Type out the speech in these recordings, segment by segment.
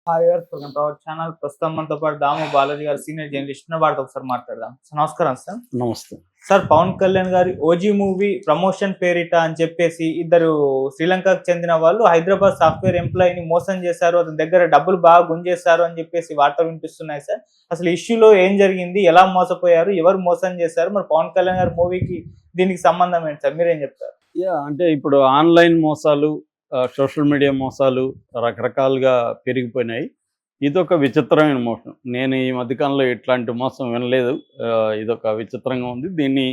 Hi గారు, welcome to our channel. ప్రస్తుతం మనతో పాటు దాము బాలాజీ గారు, సీనియర్ జర్నలిస్ట్, వారితో ఒకసారి మాట్లాడదాం. సార్ నమస్కారం సార్. నమస్తే. సార్, పవన్ కళ్యాణ్ గారి ఓజీ మూవీ ప్రమోషన్ పేరిట అని చెప్పేసి ఇద్దరు శ్రీలంకకు చెందిన వాళ్ళు హైదరాబాద్ సాఫ్ట్వేర్ ఎంప్లాయీని మోసం చేశారు, అతని దగ్గర డబ్బులు బాగా గుంజేశారు అని చెప్పేసి వార్తలు వినిపిస్తున్నాయి సార్. అసలు ఇష్యూలో ఏం జరిగింది, ఎలా మోసపోయారు, ఎవరు మోసం చేశారు, మరి పవన్ కళ్యాణ్ గారి మూవీకి దీనికి సంబంధం ఏంటి సార్, మీరేం చెప్తారు? అంటే ఇప్పుడు ఆన్లైన్ మోసాలు, సోషల్ మీడియా మోసాలు రకరకాలుగా పెరిగిపోయినాయి. ఇదొక విచిత్రమైన మోసం. నేను ఈ మధ్యకాలంలో ఇట్లాంటి మోసం వినలేదు. ఇదొక విచిత్రంగా ఉంది. దీన్ని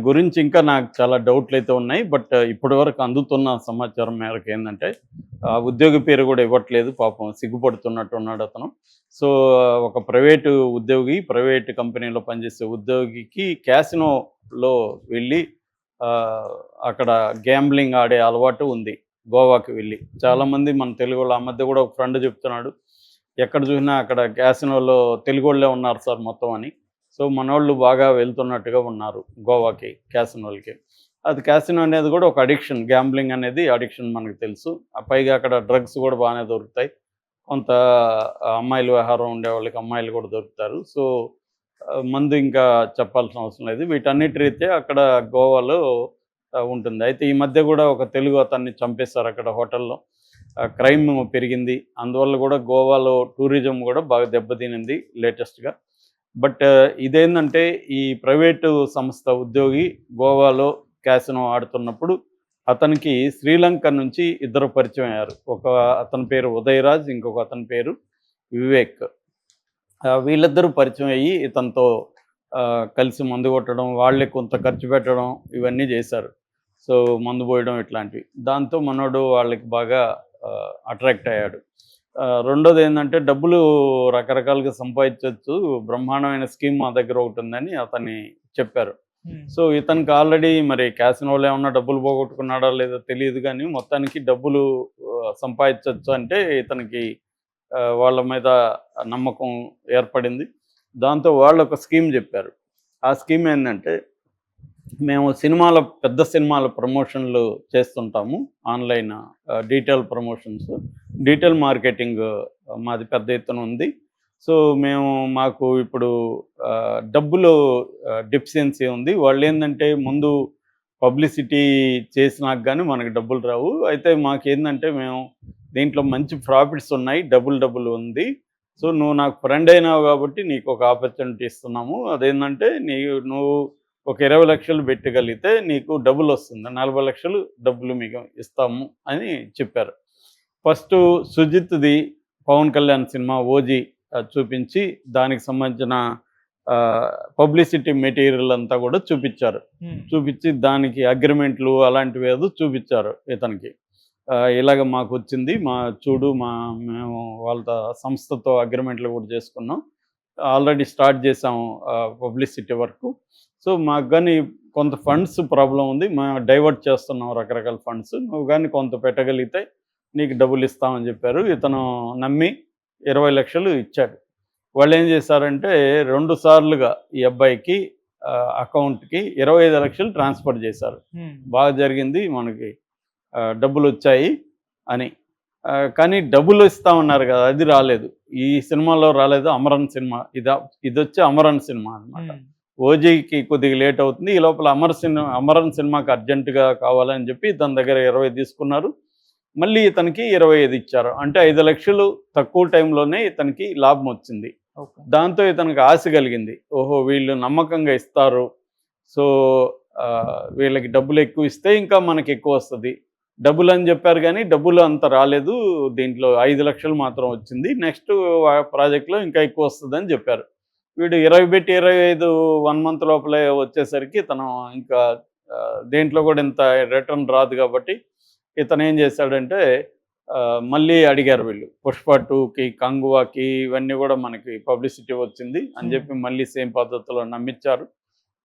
గురించి ఇంకా నాకు చాలా డౌట్లు అయితే ఉన్నాయి. బట్ ఇప్పటివరకు అందుతున్న సమాచారం మేరకు ఏంటంటే ఉద్యోగి పేరు కూడా ఇవ్వట్లేదు, పాపం సిగ్గుపడుతున్నట్టు ఉన్నాడు అతను. సో ఒక ప్రైవేటు ఉద్యోగి, ప్రైవేట్ కంపెనీలో పనిచేసే ఉద్యోగికి క్యాసినోలో వెళ్ళి అక్కడ గ్యాంబ్లింగ్ ఆడే అలవాటు ఉంది. గోవాకి వెళ్ళి చాలామంది మన తెలుగు వాళ్ళు, ఆ మధ్య కూడా ఒక ఫ్రెండ్ చెప్తున్నాడు, ఎక్కడ చూసినా అక్కడ క్యాసినోలో తెలుగు వాళ్ళే ఉన్నారు సార్ మొత్తం అని. సో మనోళ్ళు బాగా వెళ్తున్నట్టుగా ఉన్నారు గోవాకి, క్యాసినోలకి. అది క్యాసినో అనేది కూడా ఒక అడిక్షన్, గ్యాంబ్లింగ్ అనేది అడిక్షన్ మనకు తెలుసు. పైగా అక్కడ డ్రగ్స్ కూడా బాగానే దొరుకుతాయి. కొంత అమ్మాయిల వ్యవహారం ఉండే వాళ్ళకి అమ్మాయిలు కూడా దొరుకుతారు. సో మందు ఇంకా చెప్పాల్సిన అవసరం లేదు. వీటన్నిటి రీత్యా అక్కడ గోవాలో ఉంటుంది. అయితే ఈ మధ్య కూడా ఒక తెలుగు అతన్ని చంపేశారు అక్కడ హోటల్లో. క్రైమ్ పెరిగింది. అందువల్ల కూడా గోవాలో టూరిజం కూడా బాగా దెబ్బతినింది లేటెస్ట్గా. బట్ ఇదేంటంటే ఈ ప్రైవేటు సంస్థ ఉద్యోగి గోవాలో క్యాసినో ఆడుతున్నప్పుడు అతనికి శ్రీలంక నుంచి ఇద్దరు పరిచయం అయ్యారు. ఒక అతని పేరు ఉదయరాజ్, ఇంకొక అతని పేరు వివేక్. వీళ్ళిద్దరూ పరిచయం అయ్యి ఇతనితో కలిసి మందు కొట్టడం, వాళ్ళే కొంత ఖర్చు పెట్టడం, ఇవన్నీ చేశారు. సో మందు పోయడం ఇట్లాంటివి. దాంతో మనోడు వాళ్ళకి బాగా అట్రాక్ట్ అయ్యాడు. రెండోది ఏంటంటే డబ్బులు రకరకాలుగా సంపాదించవచ్చు, బ్రహ్మాండమైన స్కీమ్ మా దగ్గర ఒకటి ఉందని అతన్ని చెప్పారు. సో ఇతనికి ఆల్రెడీ మరి క్యాసినోలో ఏమన్నా డబ్బులు పోగొట్టుకున్నాడా లేదో తెలియదు, కానీ మొత్తానికి డబ్బులు సంపాదించవచ్చు అంటే ఇతనికి వాళ్ళ మీద నమ్మకం ఏర్పడింది. దాంతో వాళ్ళు ఒక స్కీమ్ చెప్పారు. ఆ స్కీమ్ ఏంటంటే, మేము పెద్ద సినిమాల ప్రమోషన్లు చేస్తుంటాము, online detail promotions, detail marketing మాది పెద్ద ఎత్తున ఉంది. సో మాకు ఇప్పుడు డబ్బులు డెఫిషియన్సీ ఉంది. వాళ్ళు ఏంటంటే ముందు పబ్లిసిటీ చేసినాక కానీ మనకు డబ్బులు రావు. అయితే మాకేందంటే మేము దీంట్లో మంచి ప్రాఫిట్స్ ఉన్నాయి, డబ్బులు ఉంది. సో నువ్వు నాకు ఫ్రెండ్ అయినావు కాబట్టి నీకు ఒక ఆపర్చునిటీ ఇస్తున్నాము. అదేంటంటే నువ్వు ఒక 20 లక్షలు పెట్టగలిగితే నీకు డబ్బులు వస్తుంది, 40 లక్షలు డబ్బులు మీకు ఇస్తాము అని చెప్పారు. ఫస్ట్ సుజిత్ది పవన్ కళ్యాణ్ సినిమా ఓజీ చూపించి దానికి సంబంధించిన పబ్లిసిటీ మెటీరియల్ అంతా కూడా చూపించి దానికి అగ్రిమెంట్లు అలాంటివి ఏదో చూపించారు ఇతనికి. ఇలాగ మాకు వచ్చింది, మేము వాళ్ళ సంస్థతో అగ్రిమెంట్లు కూడా చేసుకున్నాం, ఆల్రెడీ స్టార్ట్ చేసాము పబ్లిసిటీ వర్క్. సో మాకు కానీ కొంత ఫండ్స్ ప్రాబ్లం ఉంది, మేము డైవర్ట్ చేస్తున్నాం రకరకాల ఫండ్స్, నువ్వు కానీ కొంత పెట్టగలిగితే నీకు డబ్బులు ఇస్తామని చెప్పారు. ఇతను నమ్మి 20 లక్షలు ఇచ్చాడు. వాళ్ళు ఏం చేశారంటే 2 సార్లుగా ఈ అబ్బాయికి అకౌంట్కి 25 లక్షలు ట్రాన్స్ఫర్ చేశారు. బాగా జరిగింది, మనకి డబ్బులు వచ్చాయి అని. కానీ డబ్బులు ఇస్తామన్నారు కదా, అది రాలేదు. ఈ సినిమాలో రాలేదు. అమరన్ సినిమా ఇది వచ్చి అమరన్ సినిమా అనమాట. ఓజీకి కొద్దిగా లేట్ అవుతుంది. ఈ లోపల అమరన్ సినిమాకి అర్జెంటుగా కావాలని చెప్పి తన దగ్గర 20 తీసుకున్నారు. మళ్ళీ ఇతనికి 25 ఇచ్చారు. అంటే 5 లక్షలు తక్కువ టైంలోనే ఇతనికి లాభం వచ్చింది. దాంతో ఇతనికి ఆశ కలిగింది, ఓహో వీళ్ళు నమ్మకంగా ఇస్తారు, సో వీళ్ళకి డబ్బులు ఎక్కువ ఇస్తే ఇంకా మనకి ఎక్కువ వస్తుంది. డబ్బులు అని చెప్పారు కానీ డబ్బులు అంత రాలేదు, దీంట్లో 5 లక్షలు మాత్రం వచ్చింది, నెక్స్ట్ ప్రాజెక్ట్లో ఇంకా ఎక్కువ వస్తుందని చెప్పారు. వీడు 20 పెట్టి 25 1 మంత్ లోపలే వచ్చేసరికి తను ఇంకా దేంట్లో కూడా ఇంత రిటర్న్ రాదు కాబట్టి ఇతను ఏం చేశాడంటే మళ్ళీ అడిగారు వీళ్ళు, పుష్ప 2కి, కంగువాకి, ఇవన్నీ కూడా మనకి పబ్లిసిటీ వచ్చింది అని చెప్పి మళ్ళీ సేమ్ పద్ధతిలో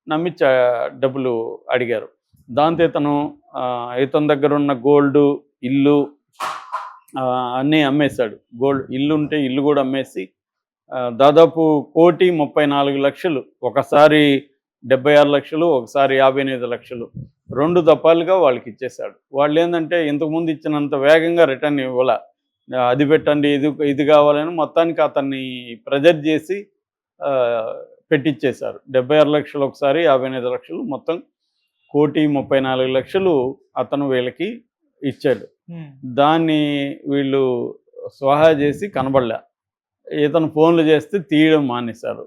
నమ్మించి డబ్బులు అడిగారు. దాంతో ఇతని దగ్గర ఉన్న గోల్డ్, ఇల్లు అన్నీ అమ్మేశాడు. ఇల్లు ఉంటే ఇల్లు కూడా అమ్మేసి దాదాపు 1,34,00,000, ఒకసారి 76 లక్షలు, ఒకసారి 58 లక్షలు, 2 దఫాలుగా వాళ్ళకి ఇచ్చేశాడు. వాళ్ళు ఏంటంటే ఇంతకుముందు ఇచ్చినంత వేగంగా రిటర్న్ ఇవ్వాల. అది పెట్టండి, ఇది కావాలని మొత్తానికి అతన్ని ప్రెజర్ చేసి ఆ, పెట్టించేశారు. 76 లక్షలు ఒకసారి, 55 లక్షలు, మొత్తం 1,34,00,000 అతను వీళ్ళకి ఇచ్చాడు. దాన్ని వీళ్ళు స్వాహా చేసి కనబడలే. ఇతను ఫోన్లు చేస్తే తీయడం మానేశారు.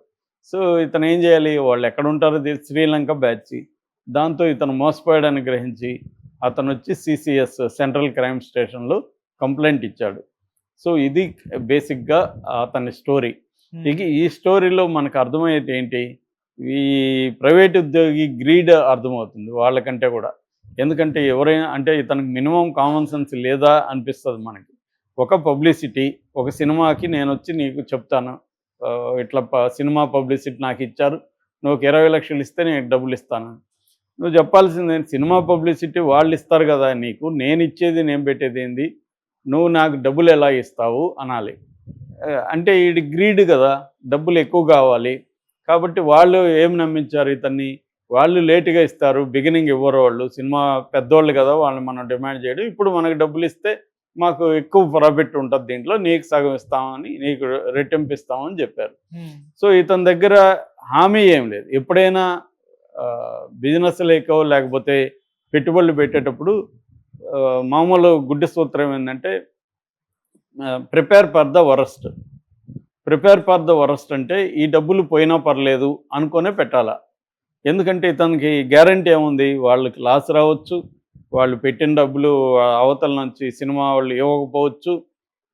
సో ఇతను ఏం చేయాలి, వాళ్ళు ఎక్కడ ఉంటారో శ్రీలంక బ్యాచ్. దాంతో ఇతను మోసపోయాడని గ్రహించి అతను వచ్చి సిసిఎస్ సెంట్రల్ క్రైమ్ స్టేషన్లో కంప్లైంట్ ఇచ్చాడు. సో ఇది బేసిక్గా అతని స్టోరీ. ఇక ఈ స్టోరీలో మనకు అర్థమయ్యేది ఏంటి, ఈ ప్రైవేట్ ఉద్యోగి గ్రీడ్ అర్థమవుతుంది వాళ్ళకంటే కూడా. ఎందుకంటే ఎవరైనా అంటే ఇతనికి మినిమం కామన్ సెన్స్ లేదా అనిపిస్తుంది మనకి. ఒక పబ్లిసిటీ, ఒక సినిమాకి నేను వచ్చి నీకు చెప్తాను, ఇట్లా సినిమా పబ్లిసిటీ నాకు ఇచ్చారు, నువ్వు 20 లక్షలు ఇస్తే నేను డబ్బులు ఇస్తాను. నువ్వు చెప్పాల్సిందే, సినిమా పబ్లిసిటీ వాళ్ళు ఇస్తారు కదా నీకు, నేను ఇచ్చేది నేను పెట్టేది ఏంది, నువ్వు నాకు డబ్బులు ఎలా ఇస్తావు అనాలి. అంటే ఇది గ్రీడ్ కదా, డబ్బులు ఎక్కువ కావాలి కాబట్టి వాళ్ళు ఏం నమ్మించారు ఇతన్ని, వాళ్ళు లేటుగా ఇస్తారు, బిగినింగ్ ఇవ్వరు వాళ్ళు, సినిమా పెద్దోళ్ళు కదా, వాళ్ళని మనం డిమాండ్ చేయడం, ఇప్పుడు మనకు డబ్బులు ఇస్తే మాకు ఎక్కువ ప్రాఫిట్ ఉంటుంది దీంట్లో, నీకు సగం ఇస్తామని, నీకు రెట్టింపు ఇస్తామని చెప్పారు. సో ఇతని దగ్గర హామీ ఏం లేదు. ఎప్పుడైనా బిజినెస్ లేకో లేకపోతే పెట్టుబడులు పెట్టేటప్పుడు మామూలు గుడ్డి సూత్రం ఏంటంటే prepare for the worst. Prepare for the worst అంటే ఈ డబ్బులు పోయినా పర్లేదు అనుకునే పెట్టాలా. ఎందుకంటే ఇతనికి గ్యారంటీ ఏముంది, వాళ్ళకి లాస్ రావచ్చు, వాళ్ళు పెట్టిన డబ్బులు అవతల నుంచి సినిమా వాళ్ళు ఇవ్వకపోవచ్చు,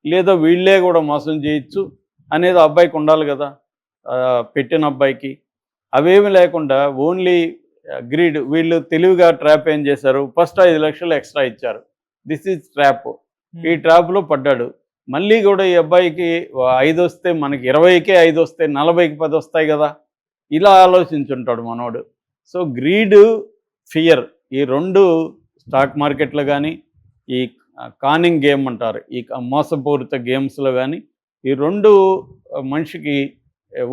లేదా వీళ్ళే కూడా మోసం చేయొచ్చు అనేది అబ్బాయికి ఉండాలి కదా, పెట్టిన అబ్బాయికి. అవేమి లేకుండా ఓన్లీ గ్రీడ్. వీళ్ళు తెలివిగా ట్రాప్ ఏం చేశారు, ఫస్ట్ 5 లక్షలు ఎక్స్ట్రా ఇచ్చారు, దిస్ ఈజ్ ట్రాప్. ఈ ట్రాప్లో పడ్డాడు. మళ్ళీ కూడా ఈ అబ్బాయికి 5 వస్తే మనకి 20కే 5 వస్తే 40కి 10 వస్తాయి కదా, ఇలా ఆలోచించుంటాడు మనోడు. సో గ్రీడ్, ఫియర్, ఈ రెండు స్టాక్ మార్కెట్లో కానీ, ఈ కానింగ్ గేమ్ అంటారు, ఈ మోసపూరిత గేమ్స్లో కానీ, ఈ రెండు మనిషికి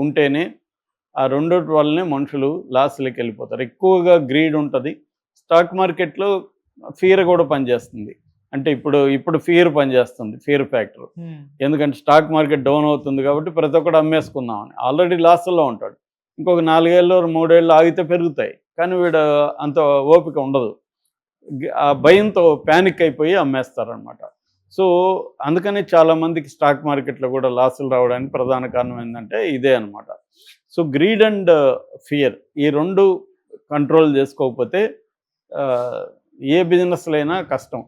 ఉంటేనే ఆ రెండోటి వల్లనే మనుషులు లాస్లోకి వెళ్ళిపోతారు. ఎక్కువగా గ్రీడ్ ఉంటుంది. స్టాక్ మార్కెట్లో ఫియర్ కూడా పనిచేస్తుంది. అంటే ఇప్పుడు ఫియర్ పనిచేస్తుంది, ఫియర్ ఫ్యాక్టర్. ఎందుకంటే స్టాక్ మార్కెట్ డౌన్ అవుతుంది కాబట్టి ప్రతి ఒక్కటి అమ్మేసుకుందామని, ఆల్రెడీ లాస్లో ఉంటాడు. ఇంకొక 4 ఏళ్ళు 3 ఏళ్ళు ఆగితే పెరుగుతాయి, కానీ వీడు అంత ఓపిక ఉండదు. ఆ భయంతో ప్యానిక్ అయిపోయి అమ్మేస్తారనమాట. సో అందుకని చాలామందికి స్టాక్ మార్కెట్లో కూడా లాసులు రావడానికి ప్రధాన కారణం ఏంటంటే ఇదే అనమాట. సో గ్రీడ్ అండ్ ఫియర్, ఈ రెండు కంట్రోల్ చేసుకోకపోతే ఏ బిజినెస్లో అయినా కష్టం.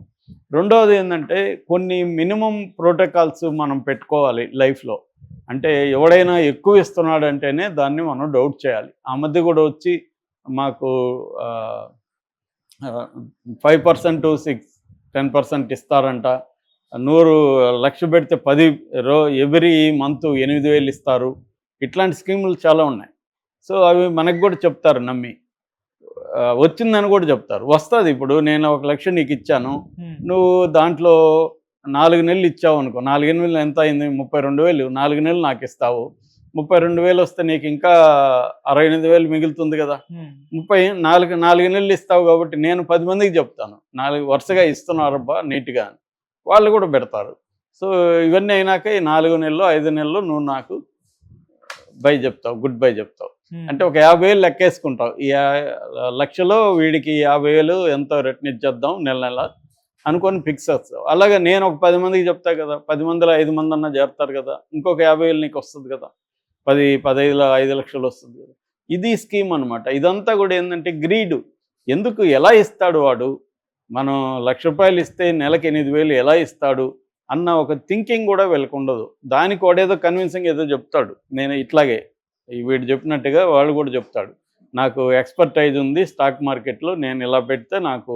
రెండవది ఏంటంటే కొన్ని మినిమం ప్రోటోకాల్స్ మనం పెట్టుకోవాలి లైఫ్లో. అంటే ఎవడైనా ఎక్కువ ఇస్తున్నాడంటేనే దాన్ని మనం డౌట్ చేయాలి. ఆ మధ్య కూడా వచ్చి మాకు 5% to 10% ఇస్తారంట, 100 లక్ష పెడితే 10 ఎవ్రీ మంత్ 8,000 ఇస్తారు, ఇట్లాంటి స్కీములు చాలా ఉన్నాయి. సో అవి మనకు కూడా చెప్తారు నమ్మి, వచ్చిందని కూడా చెప్తారు. వస్తుంది. ఇప్పుడు నేను 1 లక్ష నీకు ఇచ్చాను, నువ్వు దాంట్లో 4 నెలలు ఇచ్చావు అనుకో, 4 నెలలు ఎంత అయింది, 32,000, 4 నెలలు నాకు ఇస్తావు, 32,000 వస్తే నీకు ఇంకా 68,000 మిగులుతుంది కదా. 4 నెలలు ఇస్తావు కాబట్టి నేను 10 మందికి చెప్తాను, 4 వరుసగా ఇస్తున్నారబ్బా నీట్గా అని, వాళ్ళు కూడా పెడతారు. సో ఇవన్నీ అయినాక ఈ 4 నెలలు 5 నెలలు నువ్వు నాకు బై చెప్తావు, గుడ్ బై చెప్తావు. అంటే ఒక 50,000 లెక్కేసుకుంటావు, ఈ 1 లక్షలో వీడికి 50,000 ఎంతో రిటర్న్ ఇచ్చేద్దాం నెల అనుకొని ఫిక్స్ చేస్తావు. అలాగే నేను ఒక 10 మందికి చెప్తా కదా, 10 మందిలో 5 మంది అన్నా చేరుతారు కదా, ఇంకొక 50,000 నీకు వస్తుంది కదా, 5 లక్షలు వస్తుంది కదా. ఇది స్కీమ్ అనమాట. ఇదంతా కూడా ఏంటంటే గ్రీడు. ఎందుకు, ఎలా ఇస్తాడు వాడు, మనం ₹1,00,000 ఇస్తే నెలకి 8,000 ఎలా ఇస్తాడు అన్న ఒక థింకింగ్ కూడా వీళ్ళకి ఉండదు. దానికి వాడేదో కన్విన్సింగ్ ఏదో చెప్తాడు, నేను ఇట్లాగే వీడు చెప్పినట్టుగా వాడు కూడా చెప్తాడు, నాకు ఎక్స్పర్టైజ్ ఉంది స్టాక్ మార్కెట్లో, నేను ఇలా పెడితే నాకు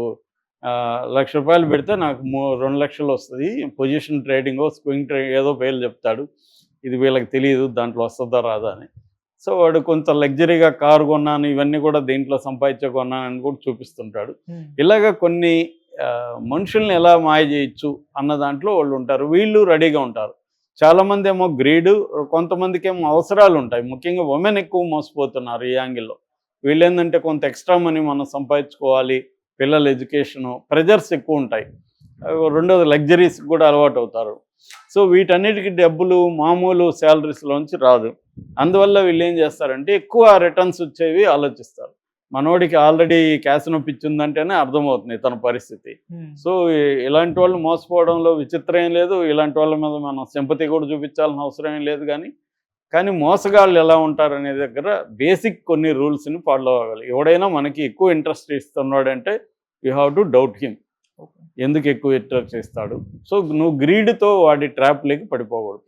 ₹1,00,000 పెడితే నాకు 2 లక్షలు వస్తుంది, పొజిషన్ ట్రేడింగో స్వింగ్ ట్రేడింగ్ ఏదో పేర్లు చెప్తాడు, ఇది వీళ్ళకి తెలియదు దాంట్లో వస్తుందా రాదా అని. సో వాడు కొంత లగ్జరీగా కారు కొన్నాను, ఇవన్నీ కూడా దీంట్లో కొన్నాను అని కూడా చూపిస్తుంటాడు. ఇలాగ కొన్ని మనుషుల్ని ఎలా మాయ చేయొచ్చు అన్న దాంట్లో వాళ్ళు ఉంటారు, వీళ్ళు రెడీగా ఉంటారు. చాలామంది ఏమో గ్రీడు, కొంతమందికి ఏమో అవసరాలు ఉంటాయి. ముఖ్యంగా ఉమెన్ ఎక్కువ మోసపోతున్నారు ఈ యాంగిల్లో. వీళ్ళు ఏంటంటే కొంత ఎక్స్ట్రా మనీ మనం సంపాదించుకోవాలి, పిల్లల ఎడ్యుకేషను, ప్రెజర్స్ ఎక్కువ ఉంటాయి. రెండోది లగ్జరీస్ కూడా అలవాటు అవుతారు. సో వీటన్నిటికీ డబ్బులు మామూలు శాలరీస్లోంచి రాదు. అందువల్ల వీళ్ళు ఏం చేస్తారంటే ఎక్కువ రిటర్న్స్ వచ్చేవి ఆలోచిస్తారు. మనోడికి ఆల్రెడీ క్యాసినో పిచ్చి ఉందంటేనే అర్థమవుతుంది తన పరిస్థితి. సో ఇలాంటి వాళ్ళు మోసపోవడంలో విచిత్రం ఏం లేదు. ఇలాంటి వాళ్ళ మీద మనం సింపతి కూడా చూపించాల్సిన అవసరం ఏం లేదు. కానీ మోసగాళ్ళు ఎలా ఉంటారనే దగ్గర బేసిక్ కొన్ని రూల్స్ని ఫాలో అవ్వాలి. ఎవడైనా మనకి ఎక్కువ ఇంట్రెస్ట్ ఇస్తున్నాడంటే you have to doubt him. ఎందుకు ఎక్కువ ఇంట్రెస్ట్ ఇస్తాడు? సో నువ్వు గ్రీడ్తో వాడి ట్రాప్లోకి పడిపోకూడదు.